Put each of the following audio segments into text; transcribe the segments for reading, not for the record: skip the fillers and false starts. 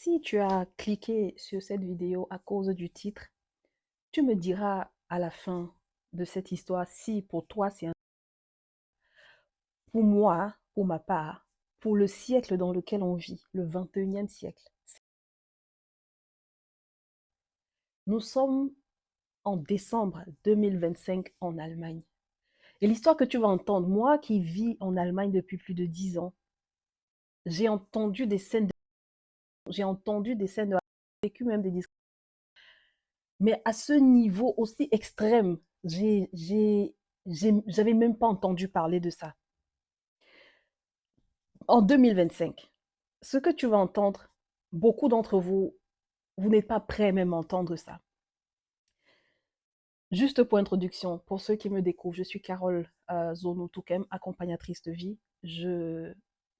Si tu as cliqué sur cette vidéo à cause du titre, tu me diras à la fin de cette histoire si pour toi c'est un... Pour moi, pour ma part, pour le siècle dans lequel on vit, le 21e siècle, nous sommes en décembre 2025 en Allemagne. Et l'histoire que tu vas entendre, moi qui vis en Allemagne depuis plus de 10 ans, j'ai entendu des scènes j'ai entendu des scènes de... vécu même des discussions. Mais à ce niveau aussi extrême, j'avais même pas entendu parler de ça. En 2025, ce que tu vas entendre, beaucoup d'entre vous, vous n'êtes pas prêts même à entendre ça. Juste pour introduction, pour ceux qui me découvrent, je suis Carole Zono Toukem, accompagnatrice de vie.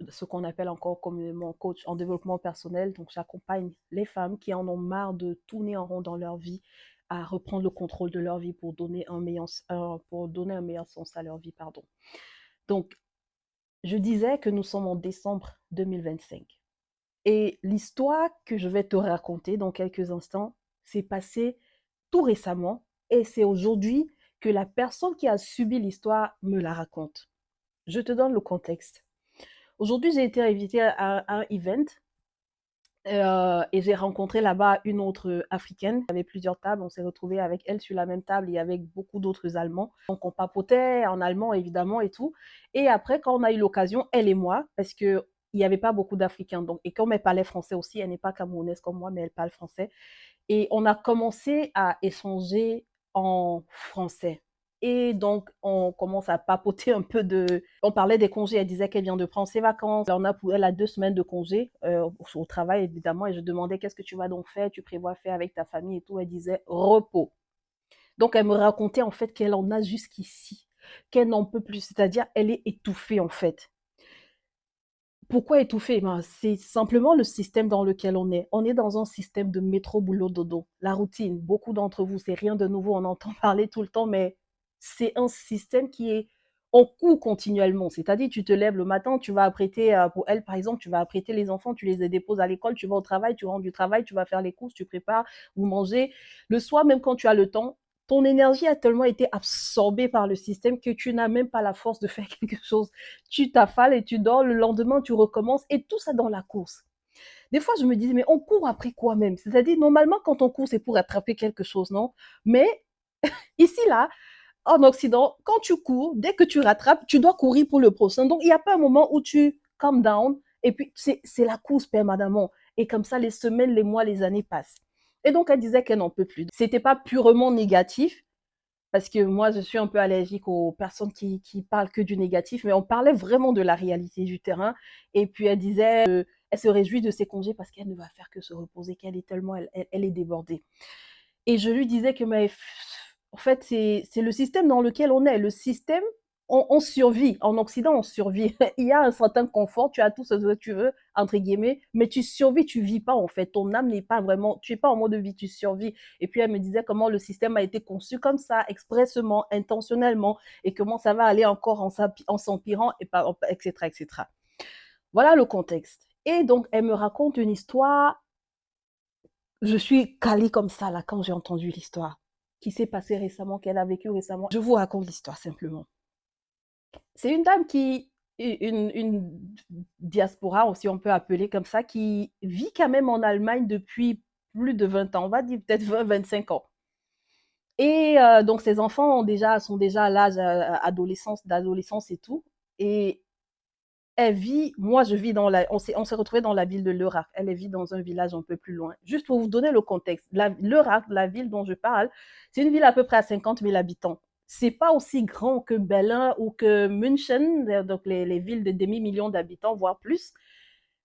Ce qu'on appelle encore communément coach en développement personnel. Donc, j'accompagne les femmes qui en ont marre de tourner en rond dans leur vie à reprendre le contrôle de leur vie pour donner un meilleur sens à leur vie. Pardon. Donc, je disais que nous sommes en décembre 2025. Et l'histoire que je vais te raconter dans quelques instants s'est passée tout récemment et c'est aujourd'hui que la personne qui a subi l'histoire me la raconte. Je te donne le contexte. Aujourd'hui, j'ai été invitée à un event et j'ai rencontré là-bas une autre africaine. Il y avait plusieurs tables, on s'est retrouvés avec elle sur la même table et avec beaucoup d'autres Allemands. Donc on papotait en allemand évidemment et tout. Et après, quand on a eu l'occasion, elle et moi, parce que il n'y avait pas beaucoup d'Africains. Donc, et comme elle parlait français aussi, elle n'est pas camerounaise comme moi, mais elle parle français. Et on a commencé à échanger en français. Et donc, on commence à papoter un peu de... On parlait des congés, elle disait qu'elle vient de prendre ses vacances. Elle a 2 semaines de congés au travail, évidemment. Et je demandais, qu'est-ce que tu vas donc faire? Tu prévois faire avec ta famille et tout. Elle disait, repos. Donc, elle me racontait en fait qu'elle en a jusqu'ici, qu'elle n'en peut plus. C'est-à-dire, elle est étouffée en fait. Pourquoi étouffer? Ben, c'est simplement le système dans lequel on est. On est dans un système de métro, boulot, dodo. La routine, beaucoup d'entre vous, c'est rien de nouveau, on entend parler tout le temps, mais c'est un système qui est en cours continuellement. C'est-à-dire, tu te lèves le matin, tu vas apprêter, pour elle par exemple, tu vas apprêter les enfants, tu les déposes à l'école, tu vas au travail, tu rentres du travail, tu vas faire les courses, tu prépares, vous mangez. Le soir, même quand tu as le temps, ton énergie a tellement été absorbée par le système que tu n'as même pas la force de faire quelque chose. Tu t'affales et tu dors, le lendemain tu recommences et tout ça dans la course. Des fois je me disais mais on court après quoi même? C'est-à-dire normalement quand on court c'est pour attraper quelque chose, non? Mais ici là, en Occident, quand tu cours, dès que tu rattrapes, tu dois courir pour le prochain. Donc il n'y a pas un moment où tu calm down et puis c'est la course permanemment. Et comme ça les semaines, les mois, les années passent. Et donc elle disait qu'elle n'en peut plus. C'était pas purement négatif, parce que moi, je suis un peu allergique aux personnes qui parlent que du négatif, mais on parlait vraiment de la réalité du terrain. Et puis elle disait, elle se réjouit de ses congés parce qu'elle ne va faire que se reposer, qu'elle est tellement, elle est débordée. Et je lui disais que, mais, en fait, c'est le système dans lequel on est. Le système, on survit. En Occident, on survit. Il y a un certain confort, tu as tout ce que tu veux, entre guillemets, mais tu survis, tu vis pas, en fait. Ton âme n'est pas vraiment, tu es pas en mode de vie, tu survis. Et puis, elle me disait comment le système a été conçu comme ça, expressément, intentionnellement, et comment ça va aller encore en s'empirant, etc., etc. Voilà le contexte. Et donc, elle me raconte une histoire. Je suis calée comme ça, là, quand j'ai entendu l'histoire qui s'est passée récemment, qu'elle a vécu récemment. Je vous raconte l'histoire simplement. C'est une dame une diaspora aussi, on peut appeler comme ça, qui vit quand même en Allemagne depuis plus de 20 ans, on va dire peut-être 20-25 ans. Et donc, ses enfants sont déjà à l'âge d'adolescence et tout. Et elle vit, moi je vis on s'est retrouvé dans la ville de Lörrach. Elle vit dans un village un peu plus loin. Juste pour vous donner le contexte, Lörrach, la ville dont je parle, c'est une ville à peu près à 50 000 habitants. C'est pas aussi grand que Berlin ou que München, donc les villes de demi-million d'habitants, voire plus.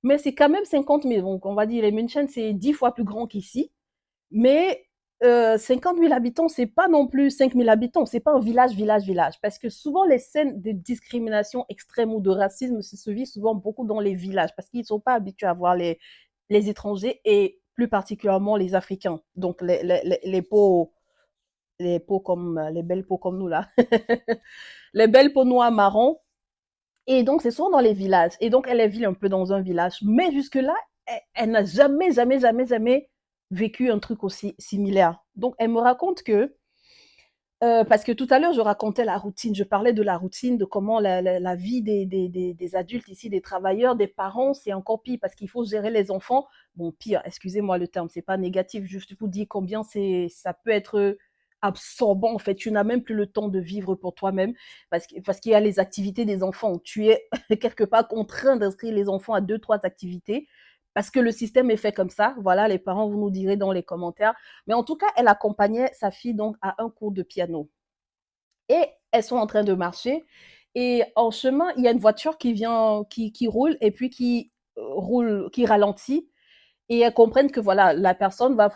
Mais c'est quand même 50 000. Donc on va dire les München, c'est 10 fois plus grand qu'ici. Mais 50 000 habitants, c'est pas non plus 5 000 habitants, c'est pas un village. Parce que souvent, les scènes de discrimination extrême ou de racisme se vivent souvent beaucoup dans les villages, parce qu'ils ne sont pas habitués à voir les étrangers et plus particulièrement les Africains. Donc, les belles peaux comme nous là, les belles peaux noires marron. Et donc, c'est souvent dans les villages. Et donc, elle vit un peu dans un village. Mais jusque-là, elle n'a jamais, jamais, jamais, jamais vécu un truc aussi similaire. Donc, elle me raconte que parce que tout à l'heure, je racontais la routine, je parlais de la routine, de comment la vie des adultes ici, des travailleurs, des parents, c'est encore pire parce qu'il faut gérer les enfants. Bon, pire, excusez-moi le terme, c'est pas négatif, juste pour dire combien ça peut être absorbant en fait. Tu n'as même plus le temps de vivre pour toi-même parce qu'il y a les activités des enfants. Tu es quelque part contraint d'inscrire les enfants à deux, trois activités parce que le système est fait comme ça. Voilà, les parents, vous nous direz dans les commentaires. Mais en tout cas, elle accompagnait sa fille donc à un cours de piano. Et elles sont en train de marcher. Et en chemin, il y a une voiture qui vient, qui roule et puis qui roule, qui ralentit. Et elles comprennent que voilà, la personne va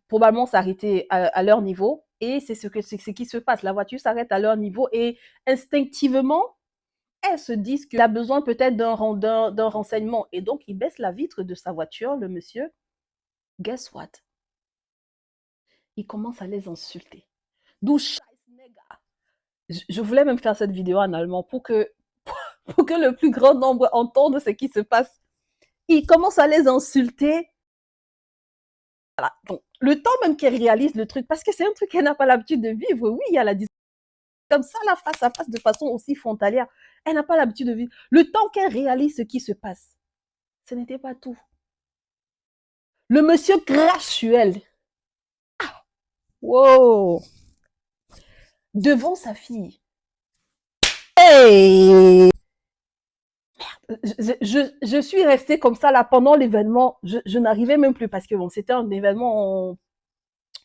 probablement s'arrêter à leur niveau. Et c'est ce qui se passe. La voiture s'arrête à leur niveau et instinctivement, elles se disent qu'il a besoin peut-être d'un renseignement. Et donc, il baisse la vitre de sa voiture, le monsieur. Guess what? Il commence à les insulter. Du Scheiß Nigger. Je voulais même faire cette vidéo en allemand pour que le plus grand nombre entende ce qui se passe. Il commence à les insulter. Voilà. Donc, le temps même qu'elle réalise le truc, parce que c'est un truc qu'elle n'a pas l'habitude de vivre. Oui, il y a la discussion comme ça, là, face à face, de façon aussi frontalière. Elle n'a pas l'habitude de vivre. Le temps qu'elle réalise ce qui se passe, ce n'était pas tout. Le monsieur graduel, wow, devant sa fille. Hey! Je suis restée comme ça là pendant l'événement. Je n'arrivais même plus parce que bon, c'était un événement,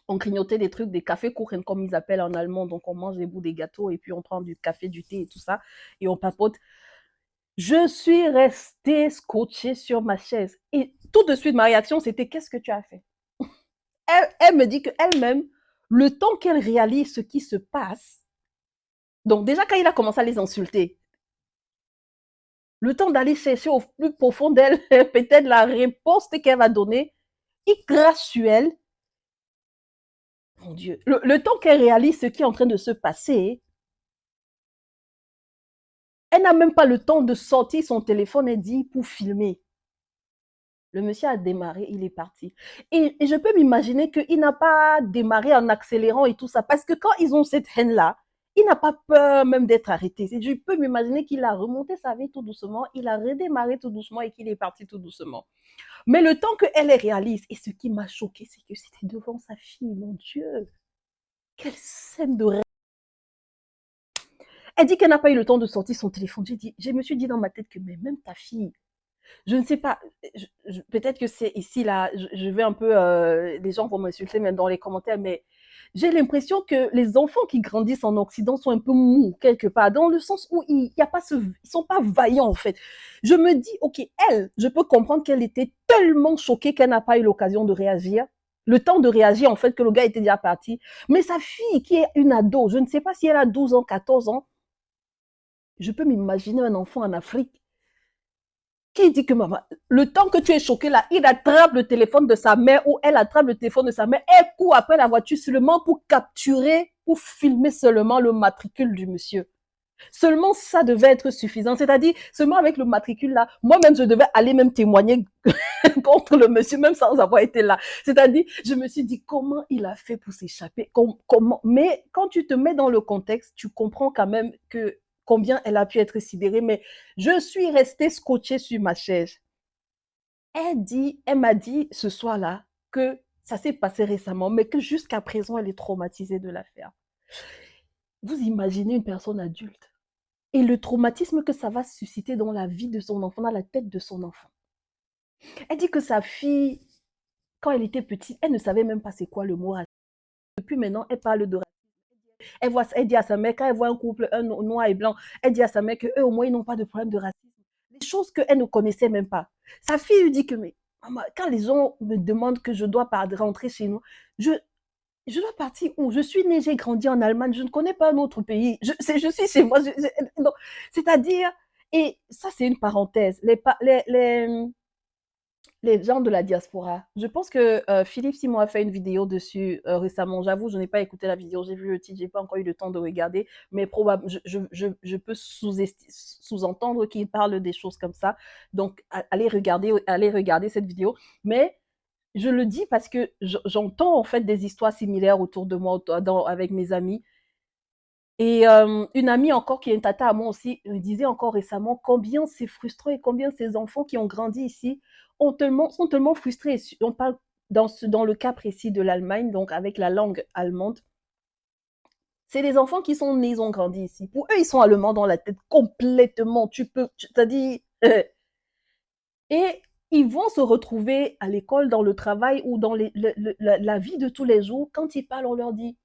on grignotait des trucs, des cafés kuchen comme ils appellent en allemand. Donc on mange des bouts des gâteaux et puis on prend du café, du thé et tout ça et on papote. Je suis restée scotchée sur ma chaise et tout de suite ma réaction c'était qu'est-ce que tu as fait? Elle me dit qu'elle-même, le temps qu'elle réalise ce qui se passe, donc déjà quand il a commencé à les insulter, le temps d'aller chercher au plus profond d'elle peut-être la réponse qu'elle va donner, irrationnelle. Mon Dieu, le temps qu'elle réalise ce qui est en train de se passer, elle n'a même pas le temps de sortir son téléphone et dit pour filmer. Le monsieur a démarré, il est parti. Et je peux m'imaginer qu'il n'a pas démarré en accélérant et tout ça, parce que quand ils ont cette haine-là, il n'a pas peur même d'être arrêté. Je peux m'imaginer qu'il a remonté sa vie tout doucement, il a redémarré tout doucement et qu'il est parti tout doucement. Mais le temps qu'elle réalise, et ce qui m'a choqué, c'est que c'était devant sa fille, mon Dieu. Quelle scène de rêve. Elle dit qu'elle n'a pas eu le temps de sortir son téléphone. Je me suis dit dans ma tête que mais même ta fille, je ne sais pas, peut-être que c'est ici, là, je vais un peu, les gens vont m'insulter même dans les commentaires, mais j'ai l'impression que les enfants qui grandissent en Occident sont un peu mous, quelque part, dans le sens où il y a pas ils sont pas vaillants, en fait. Je me dis, ok, elle, je peux comprendre qu'elle était tellement choquée qu'elle n'a pas eu l'occasion de réagir. Le temps de réagir, en fait, que le gars était déjà parti. Mais sa fille, qui est une ado, je ne sais pas si elle a 12 ans, 14 ans, je peux m'imaginer un enfant en Afrique qui dit que maman, le temps que tu es choqué là, il attrape le téléphone de sa mère ou elle attrape le téléphone de sa mère, elle court après la voiture seulement pour capturer, pour filmer seulement le matricule du monsieur. Seulement ça devait être suffisant. C'est-à-dire, seulement avec le matricule là, moi-même je devais aller même témoigner contre le monsieur, même sans avoir été là. C'est-à-dire, je me suis dit comment il a fait pour s'échapper, comment. Mais quand tu te mets dans le contexte, tu comprends quand même que combien elle a pu être sidérée. Mais je suis restée scotchée sur ma chaise. Elle m'a dit ce soir-là que ça s'est passé récemment, mais que jusqu'à présent, elle est traumatisée de l'affaire. Vous imaginez une personne adulte et le traumatisme que ça va susciter dans la vie de son enfant, dans la tête de son enfant. Elle dit que sa fille, quand elle était petite, elle ne savait même pas c'est quoi le mot racisme. Depuis maintenant, elle parle de racisme. Elle dit à sa mère, quand elle voit un couple, un noir et blanc, elle dit à sa mère qu'eux, au moins, ils n'ont pas de problème de racisme. Des choses qu'elle ne connaissait même pas. Sa fille lui dit que, mais maman, quand les gens me demandent que je dois rentrer chez nous, je dois partir où? Je suis née, j'ai grandi en Allemagne, je ne connais pas un autre pays. Je suis chez moi. C'est-à-dire, et ça, c'est une parenthèse. Les gens de la diaspora. Je pense que Philippe Simon a fait une vidéo dessus récemment. J'avoue, je n'ai pas écouté la vidéo, j'ai vu le titre, j'ai pas encore eu le temps de regarder, mais je peux sous-entendre qu'il parle des choses comme ça. Donc, allez regarder cette vidéo. Mais je le dis parce que j'entends en fait des histoires similaires autour de moi, avec mes amis. Et une amie encore qui est une tata à moi aussi me disait encore récemment combien c'est frustrant et combien ces enfants qui ont grandi ici sont tellement frustrés. On parle dans le cas précis de l'Allemagne, donc avec la langue allemande. C'est des enfants qui sont nés, ils ont grandi ici. Pour eux, ils sont allemands dans la tête complètement. T'as dit, et ils vont se retrouver à l'école, dans le travail ou dans la vie de tous les jours. Quand ils parlent, on leur dit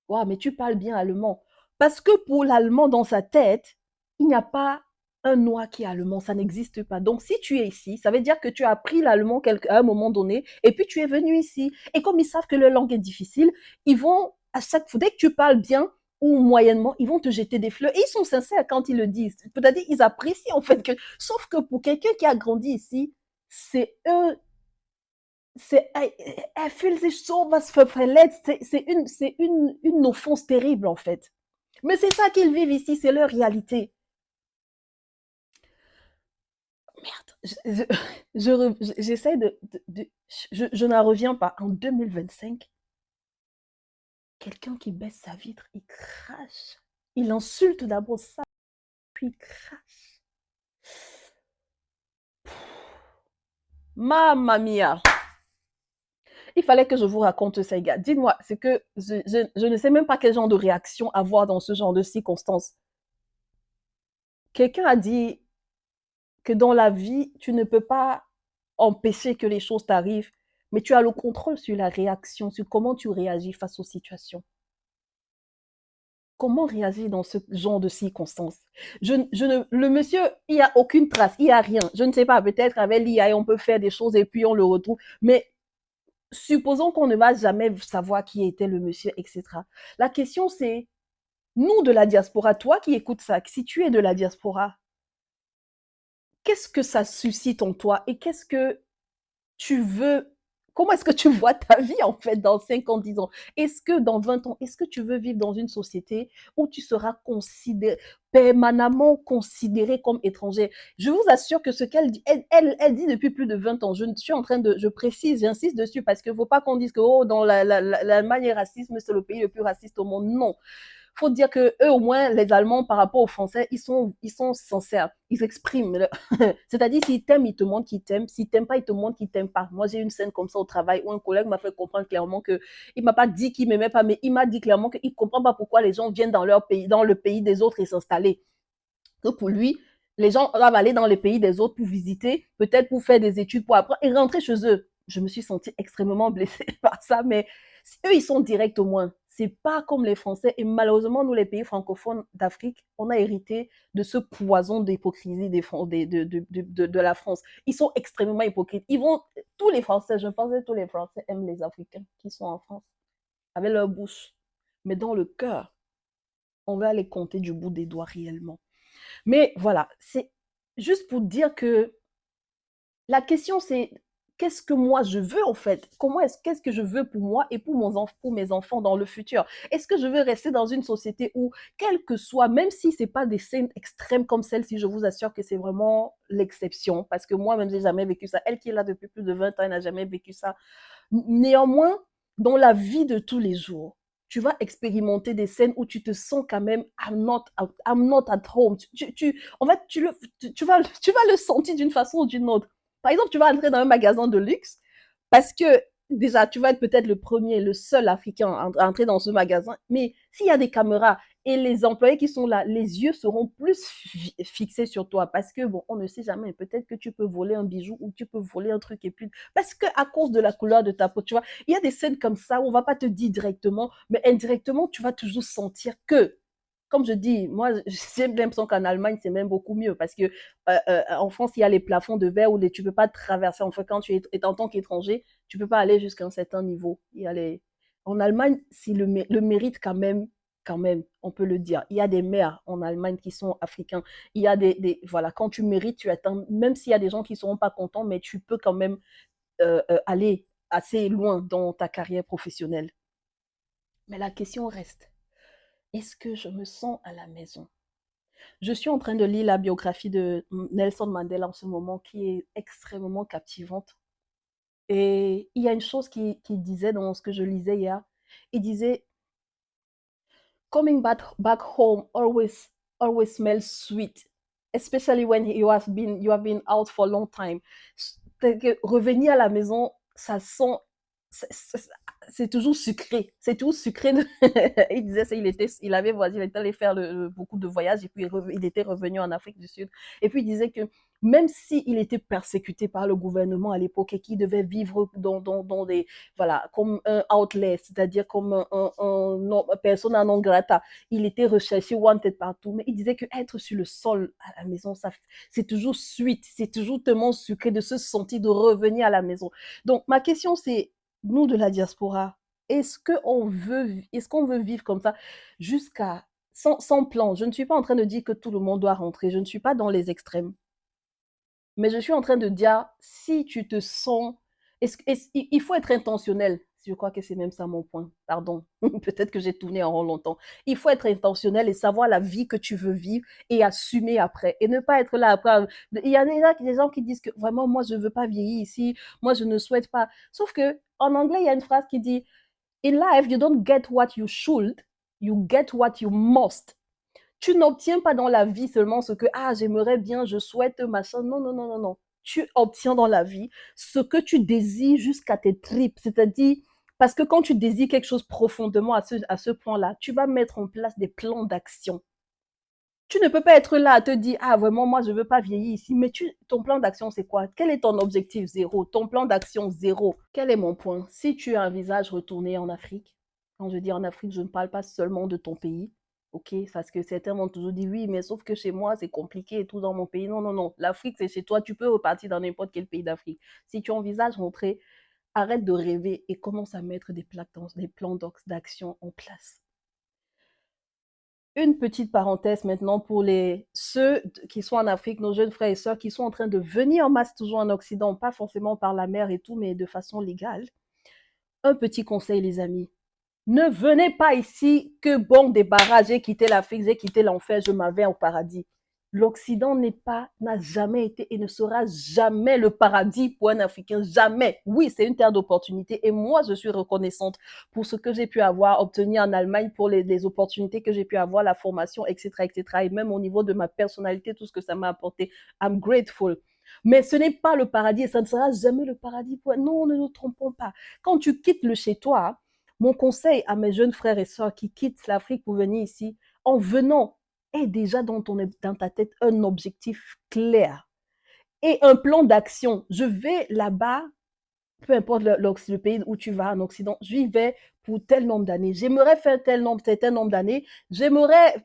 waouh, mais tu parles bien allemand. Parce que pour l'allemand, dans sa tête, il n'y a pas un noir qui est allemand, ça n'existe pas. Donc, si tu es ici, ça veut dire que tu as appris l'allemand à un moment donné, et puis tu es venu ici. Et comme ils savent que leur langue est difficile, ils vont, à chaque fois, dès que tu parles bien ou moyennement, ils vont te jeter des fleurs. Et ils sont sincères quand ils le disent. Peut-être ils apprécient en fait que, sauf que pour quelqu'un qui a grandi ici, c'est eux er fühlt sich sowas verletzt. Une offense terrible, en fait. Mais c'est ça qu'ils vivent ici, c'est leur réalité. Merde, j'essaie je n'en reviens pas. En 2025, quelqu'un qui baisse sa vitre, il crache. Il insulte d'abord ça, puis il crache. Mamma mia. Il fallait que je vous raconte ça, gars. Dites-moi, c'est que je ne sais même pas quel genre de réaction avoir dans ce genre de circonstances. Quelqu'un a dit que dans la vie, tu ne peux pas empêcher que les choses t'arrivent, mais tu as le contrôle sur la réaction, sur comment tu réagis face aux situations. Comment réagir dans ce genre de circonstances? Le monsieur, il n'y a aucune trace, il n'y a rien. Je ne sais pas, peut-être avec l'IA, on peut faire des choses et puis on le retrouve. Mais supposons qu'on ne va jamais savoir qui était le monsieur, etc. La question, c'est, nous de la diaspora, toi qui écoutes ça, si tu es de la diaspora, qu'est-ce que ça suscite en toi et qu'est-ce que tu veux, comment est-ce que tu vois ta vie en fait dans 5 ans, 10 ans? Est-ce que dans 20 ans, est-ce que tu veux vivre dans une société où tu seras permanemment considéré comme étranger? Je vous assure que ce qu'elle dit, elle dit depuis plus de 20 ans. Je suis en train je précise, j'insiste dessus parce qu'il ne faut pas qu'on dise que oh, dans l'Allemagne, le racisme, c'est le pays le plus raciste au monde. Non, faut dire que eux au moins les Allemands par rapport aux Français ils sont sincères, ils expriment c'est-à-dire s'ils t'aiment ils te montrent qu'ils t'aiment, s'ils t'aiment pas ils te montrent qu'ils t'aiment pas. Moi j'ai une scène comme ça au travail où un collègue m'a fait comprendre clairement que il m'a pas dit qu'il m'aimait pas, mais il m'a dit clairement qu'il comprend pas pourquoi les gens viennent dans leur pays, dans le pays des autres et s'installer. Que pour lui les gens doivent aller dans les pays des autres pour visiter, peut-être pour faire des études, pour apprendre et rentrer chez eux. Je me suis sentie extrêmement blessée par ça, mais eux, ils sont directs au moins. C'est pas comme les Français. Et malheureusement, nous, les pays francophones d'Afrique, on a hérité de ce poison d'hypocrisie de la France. Ils sont extrêmement hypocrites. Tous les Français, je pense que tous les Français aiment les Africains qui sont en France, avec leur bouche. Mais dans le cœur, on va les compter du bout des doigts réellement. Mais voilà, c'est juste pour dire que la question, c'est qu'est-ce que moi je veux en fait? Qu'est-ce que je veux pour moi et pour mes enfants dans le futur? Est-ce que je veux rester dans une société où, quel que soit, même si c'est pas des scènes extrêmes comme celle-ci, je vous assure que c'est vraiment l'exception, parce que moi-même, j'ai jamais vécu ça. Elle qui est là depuis plus de 20 ans, elle n'a jamais vécu ça. Néanmoins, dans la vie de tous les jours, tu vas expérimenter des scènes où tu te sens quand même I'm not at home. En fait, tu vas le sentir d'une façon ou d'une autre. Par exemple, tu vas entrer dans un magasin de luxe parce que déjà, tu vas être peut-être le premier, le seul Africain à entrer dans ce magasin. Mais s'il y a des caméras et les employés qui sont là, les yeux seront plus fixés sur toi parce que, bon, on ne sait jamais. Peut-être que tu peux voler un bijou ou tu peux voler un truc et puis, parce que à cause de la couleur de ta peau, tu vois, il y a des scènes comme ça où on va pas te dire directement, mais indirectement, tu vas toujours sentir que, comme je dis, moi, j'ai l'impression qu'en Allemagne, c'est même beaucoup mieux parce que en France, il y a les plafonds de verre où tu ne peux pas traverser. Enfin, quand tu es en tant qu'étranger, tu ne peux pas aller jusqu'à un certain niveau. En Allemagne, c'est le mérite quand même, on peut le dire. Il y a des maires en Allemagne qui sont africains. Il y a voilà, quand tu mérites, tu atteins, même s'il y a des gens qui ne seront pas contents, mais tu peux quand même aller assez loin dans ta carrière professionnelle. Mais la question reste, est-ce que je me sens à la maison? Je suis en train de lire la biographie de Nelson Mandela en ce moment qui est extrêmement captivante. Et il y a une chose qui disait dans ce que je lisais hier. Il disait, coming back home always smells sweet, especially when you have been out for a long time. Revenir à la maison, ça sent, c'est toujours sucré. C'est toujours sucré. Il disait ça, il avait voyagé, il était allé faire beaucoup de voyages et puis il était revenu en Afrique du Sud. Et puis il disait que même s'il était persécuté par le gouvernement à l'époque et qu'il devait vivre dans des, voilà, comme un outlet, c'est-à-dire comme un persona non grata, il était recherché, wanted partout. Mais il disait que être sur le sol à la maison, c'est toujours sweet, c'est toujours tellement sucré de se sentir de revenir à la maison. Donc ma question c'est, nous de la diaspora, est-ce qu'on veut vivre comme ça jusqu'à sans plan? Je ne suis pas en train de dire que tout le monde doit rentrer, je ne suis pas dans les extrêmes. Mais je suis en train de dire, si tu te sens, il faut être intentionnel. Je crois que c'est même ça mon point. Pardon. Peut-être que j'ai tourné en rond longtemps. Il faut être intentionnel et savoir la vie que tu veux vivre et assumer après. Et ne pas être là après. Il y a des gens qui disent que vraiment, moi, je ne veux pas vieillir ici. Moi, je ne souhaite pas. Sauf que en anglais, il y a une phrase qui dit, in life, you don't get what you should, you get what you must. Tu n'obtiens pas dans la vie seulement ce que, j'aimerais bien, je souhaite, machin. Non, non, non, non, non. Tu obtiens dans la vie ce que tu désires jusqu'à tes tripes. C'est-à-dire, parce que quand tu désires quelque chose profondément à ce point-là, tu vas mettre en place des plans d'action. Tu ne peux pas être là à te dire, vraiment, moi, je ne veux pas vieillir ici. Mais ton plan d'action, c'est quoi? Quel est ton objectif? Zéro. Ton plan d'action, zéro. Quel est mon point? Si tu envisages retourner en Afrique, quand je dis en Afrique, je ne parle pas seulement de ton pays, ok? Parce que certains m'ont toujours dit, oui, mais sauf que chez moi, c'est compliqué et tout dans mon pays. Non, non, non. L'Afrique, c'est chez toi. Tu peux repartir dans n'importe quel pays d'Afrique. Si tu envisages rentrer, arrête de rêver et commence à mettre des plans d'action en place. Une petite parenthèse maintenant pour ceux qui sont en Afrique, nos jeunes frères et sœurs qui sont en train de venir en masse toujours en Occident, pas forcément par la mer et tout, mais de façon légale. Un petit conseil, les amis. Ne venez pas ici que bon débarras, j'ai quitté l'Afrique, j'ai quitté l'enfer, je m'en vais au paradis. L'Occident n'a jamais été et ne sera jamais le paradis pour un Africain, jamais. Oui, c'est une terre d'opportunités et moi, je suis reconnaissante pour ce que j'ai pu avoir obtenu en Allemagne, pour les opportunités que j'ai pu avoir, la formation, etc., etc. Et même au niveau de ma personnalité, tout ce que ça m'a apporté. I'm grateful. Mais ce n'est pas le paradis et ça ne sera jamais le paradis. Non, ne nous trompons pas. Quand tu quittes le chez toi, mon conseil à mes jeunes frères et sœurs qui quittent l'Afrique pour venir ici, en venant, aie déjà dans ta tête un objectif clair et un plan d'action. Je vais là-bas, peu importe le pays où tu vas en Occident, j'y vais pour tel nombre d'années. J'aimerais faire tel nombre d'années. J'aimerais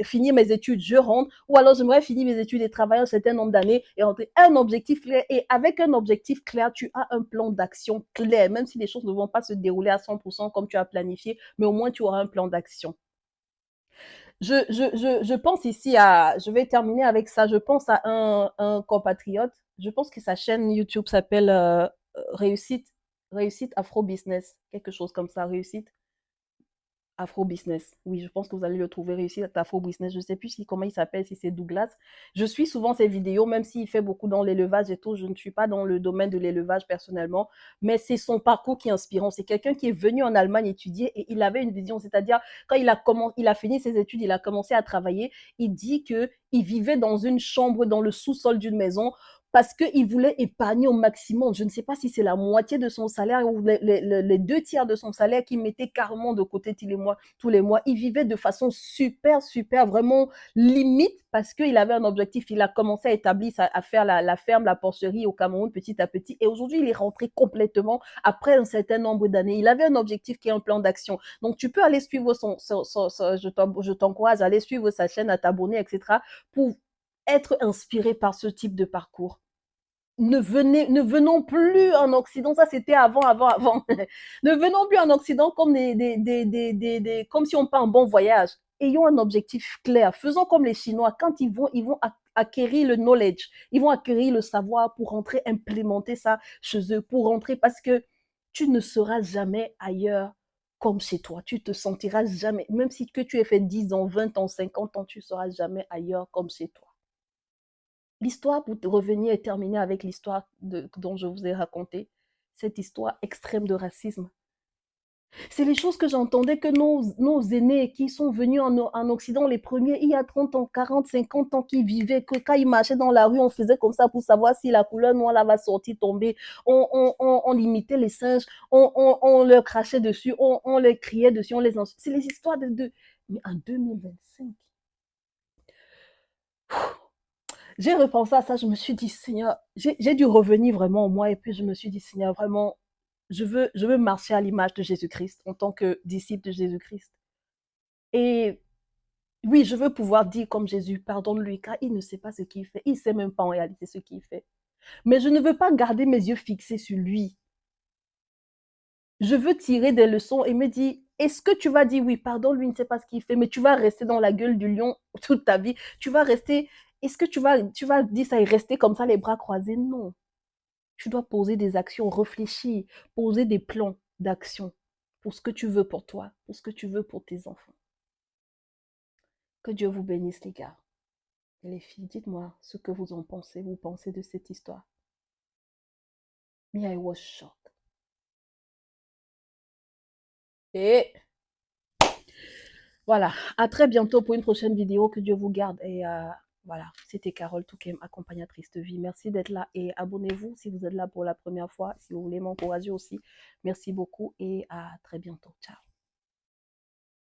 finir mes études, je rentre. Ou alors j'aimerais finir mes études et travailler un certain nombre d'années et rentrer. Un objectif clair. Et avec un objectif clair, tu as un plan d'action clair. Même si les choses ne vont pas se dérouler à 100% comme tu as planifié, mais au moins tu auras un plan d'action. Je pense ici je vais terminer avec ça, je pense à un compatriote, je pense que sa chaîne YouTube s'appelle Réussite Afro Business, quelque chose comme ça, Réussite Afro Business. Oui, je pense que vous allez le trouver réussi à Afro Business. Je ne sais plus comment il s'appelle, si c'est Douglas. Je suis souvent ses vidéos, même s'il fait beaucoup dans l'élevage et tout. Je ne suis pas dans le domaine de l'élevage personnellement, mais c'est son parcours qui est inspirant. C'est quelqu'un qui est venu en Allemagne étudier et il avait une vision. C'est-à-dire, quand il a fini ses études, il a commencé à travailler. Il dit qu'il vivait dans une chambre, dans le sous-sol d'une maison, parce qu'il voulait épargner au maximum. Je ne sais pas si c'est la moitié de son salaire ou les 2 tiers de son salaire qu'il mettait carrément de côté tous les mois. Il vivait de façon super, super, vraiment limite parce qu'il avait un objectif. Il a commencé à faire la ferme, la porcerie au Cameroun petit à petit. Et aujourd'hui, il est rentré complètement après un certain nombre d'années. Il avait un objectif qui est un plan d'action. Donc, tu peux aller suivre je t'encourage à aller suivre sa chaîne, à t'abonner, etc. pour être inspiré par ce type de parcours. ne venons plus en Occident, ça c'était avant. Ne venons plus en Occident comme, comme si on part en bon voyage. Ayons un objectif clair. Faisons comme les Chinois. Quand ils vont acquérir le knowledge, ils vont acquérir le savoir pour rentrer, implémenter ça chez eux, pour rentrer, parce que tu ne seras jamais ailleurs comme chez toi. Tu te sentiras jamais, même si que tu aies fait 10 ans, 20 ans, 50 ans, tu ne seras jamais ailleurs comme chez toi. L'histoire, pour revenir et terminer avec l'histoire dont je vous ai raconté, cette histoire extrême de racisme. C'est les choses que j'entendais que nos aînés qui sont venus en Occident, les premiers, il y a 30 ans, 40, 50 ans, qui vivaient, que quand ils marchaient dans la rue, on faisait comme ça pour savoir si la couleur noire là va sortir, tomber. On limitait les singes, on leur crachait dessus, on les criait dessus, on les insultait. C'est les histoires de... Mais en 2025, j'ai repensé à ça, je me suis dit, Seigneur, j'ai dû revenir vraiment en moi, et puis je me suis dit, Seigneur, vraiment, je veux marcher à l'image de Jésus-Christ en tant que disciple de Jésus-Christ. Et oui, je veux pouvoir dire comme Jésus, pardonne-lui, car il ne sait pas ce qu'il fait. Il ne sait même pas en réalité ce qu'il fait. Mais je ne veux pas garder mes yeux fixés sur lui. Je veux tirer des leçons et me dire, est-ce que tu vas dire, oui, pardonne-lui, il ne sait pas ce qu'il fait, mais tu vas rester dans la gueule du lion toute ta vie. Tu vas rester, est-ce que tu vas dire ça et rester comme ça, les bras croisés? Non. Tu dois poser des actions, réfléchir, poser des plans d'action pour ce que tu veux pour toi, pour ce que tu veux pour tes enfants. Que Dieu vous bénisse, les gars. Et les filles, dites-moi ce que vous en pensez, vous pensez de cette histoire. Me, I was shocked. Et voilà, à très bientôt pour une prochaine vidéo. Que Dieu vous garde. Et voilà, c'était Carole Touquem, accompagnatrice de vie. Merci d'être là et abonnez-vous si vous êtes là pour la première fois. Si vous voulez m'encourager aussi, merci beaucoup et à très bientôt. Ciao.